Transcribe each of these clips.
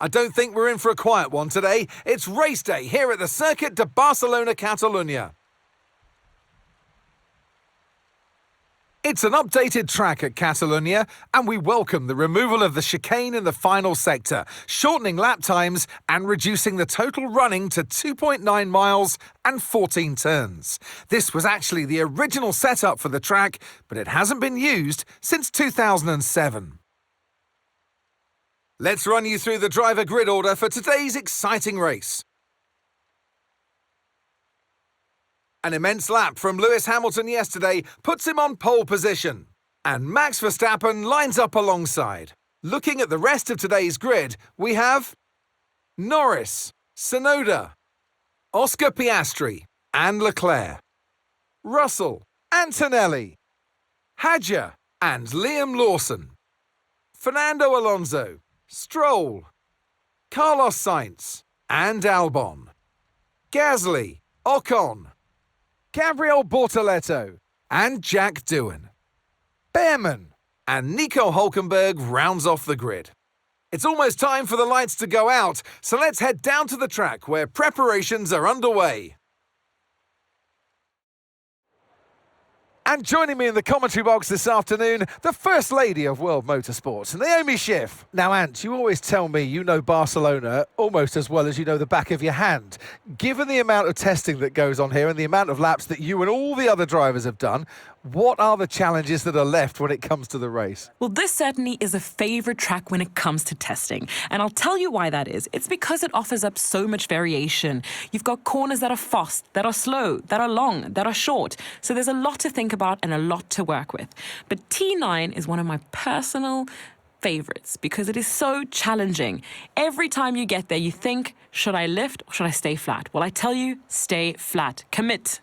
I don't think we're in for a quiet one today. It's race day here at the Circuit de Barcelona, Catalunya. It's an updated track at Catalunya, and we welcome the removal of the chicane in the final sector, shortening lap times and reducing the total running to 2.9 miles and 14 turns. This was actually the original setup for the track, but it hasn't been used since 2007. Let's run you through the driver grid order for today's exciting race. An immense lap from Lewis Hamilton yesterday puts him on pole position, and Max Verstappen lines up alongside. Looking at the rest of today's grid, we have Norris, Tsunoda, Oscar Piastri and Leclerc, Russell, Antonelli, Hadjar and Liam Lawson, Fernando Alonso, Stroll, Carlos Sainz and Albon, Gasly, Ocon, Gabriel Bortoleto and Jack Doohan. Behrman and Nico Hülkenberg rounds off the grid. It's almost time for the lights to go out, so let's head down to the track where preparations are underway. And joining me in the commentary box this afternoon, the First Lady of World Motorsport, Naomi Schiff. Now, Ant, you always tell me you know Barcelona almost as well as you know the back of your hand. Given the amount of testing that goes on here and the amount of laps that you and all the other drivers have done, what are the challenges that are left when it comes to the race? Well, this certainly is a favourite track when it comes to testing. And I'll tell you why that is. It's because it offers up so much variation. You've got corners that are fast, that are slow, that are long, that are short. So there's a lot to think about and a lot to work with. But T9 is one of my personal favourites because it is so challenging. Every time you get there, you think, should I lift or should I stay flat? Well, I tell you, stay flat. Commit.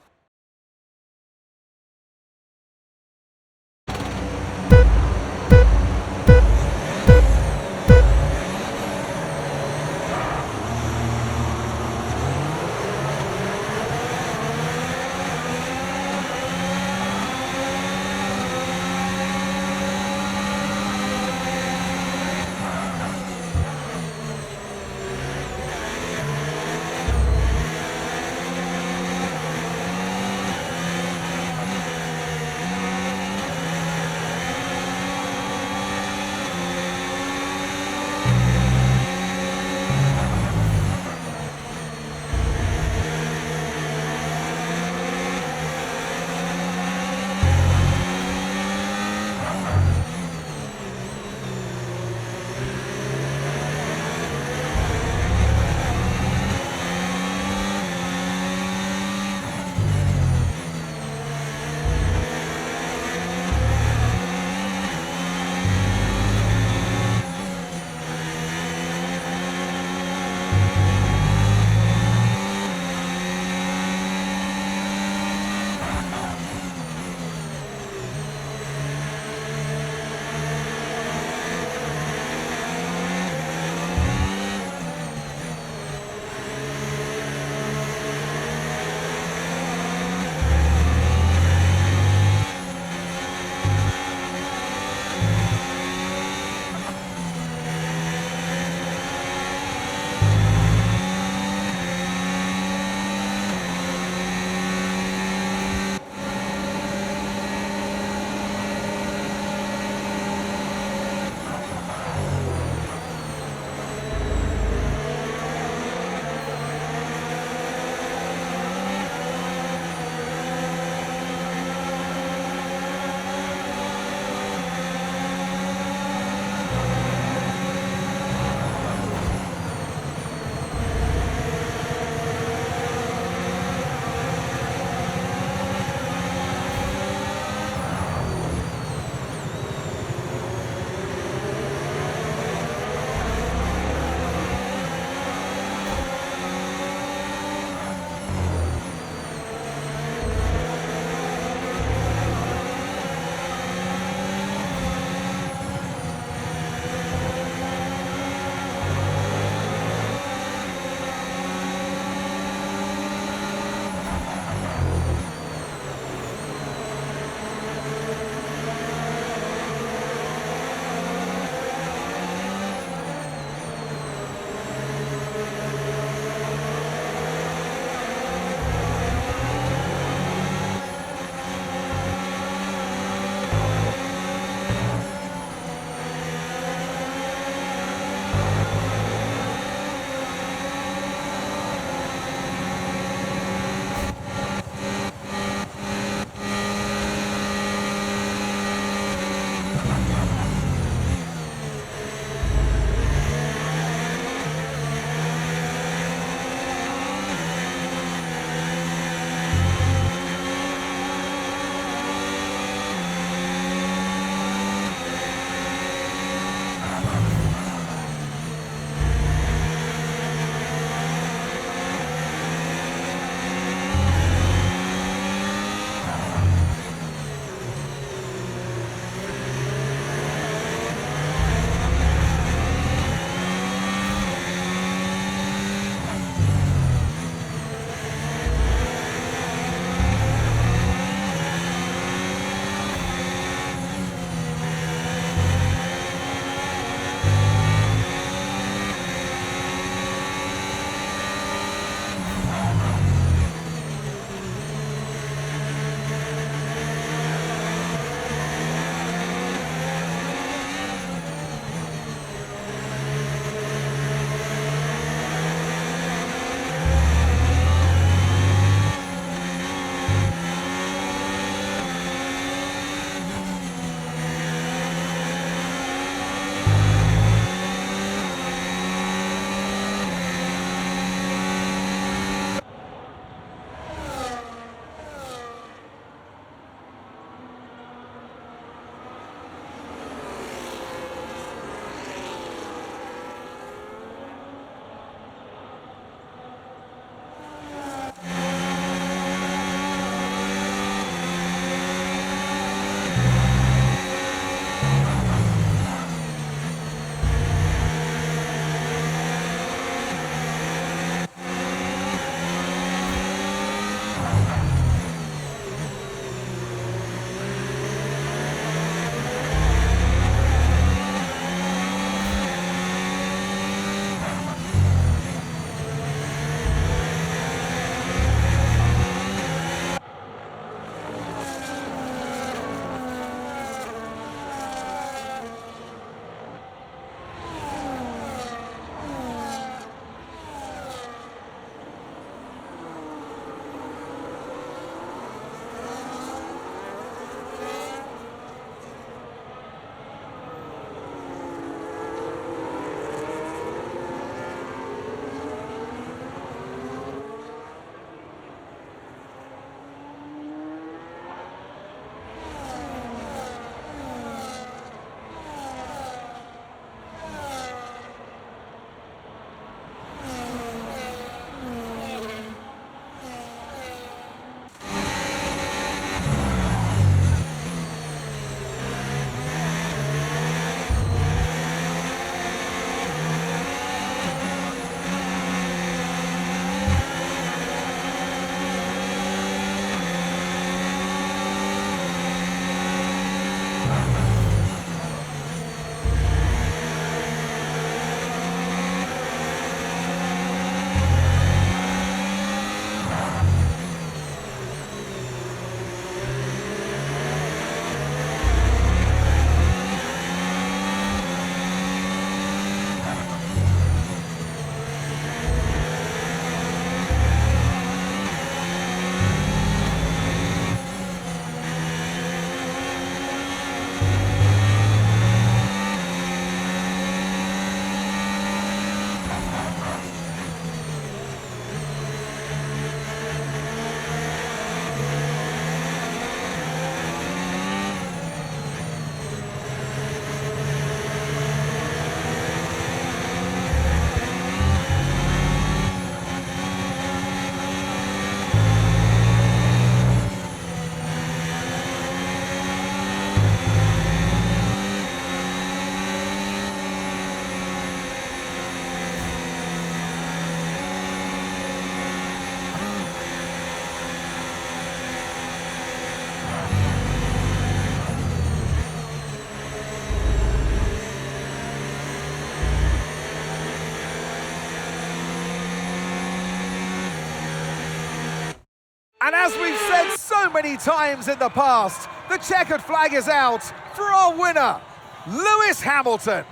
And as we've said so many times in the past, the checkered flag is out for our winner, Lewis Hamilton.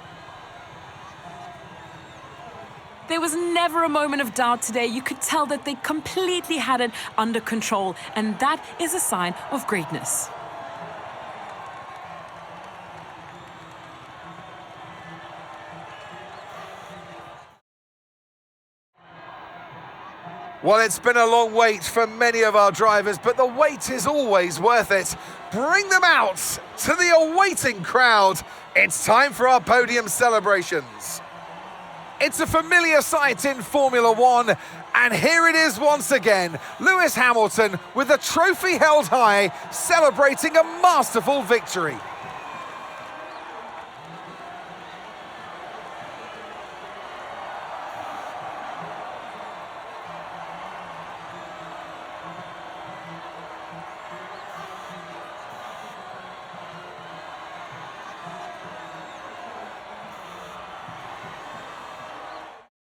There was never a moment of doubt today. You could tell that they completely had it under control, and that is a sign of greatness. Well, it's been a long wait for many of our drivers, but the wait is always worth it. Bring them out to the awaiting crowd. It's time for our podium celebrations. It's a familiar sight in Formula One, and here it is once again. Lewis Hamilton with the trophy held high, celebrating a masterful victory.